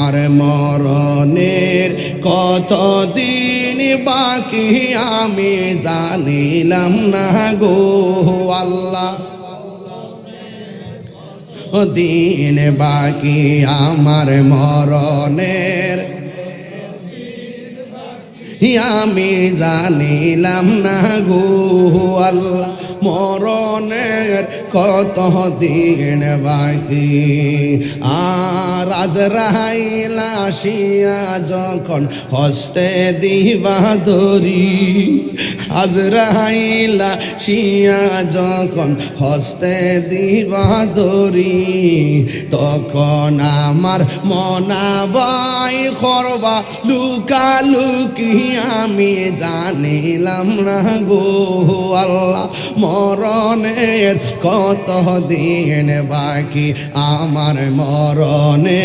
আমার মরণের কতদিন বাকি আমি জানিলাম না গো আল্লাহ। দিন বাকি আমার মরণের আমি জানিলাম না গো আল্লাহ। মরণের কত দিন বাকি আর আজরাইল আসিয়া যখন হস্তে দিবা ধরি, আজরাইল আসিয়া যখন হস্তে দিবা ধরি, তখন আমার মনাবাই করবা লুকালুকি আমি জানিলাম না গো আল্লাহ। মরণের কত দিন বাকি আমার মরণে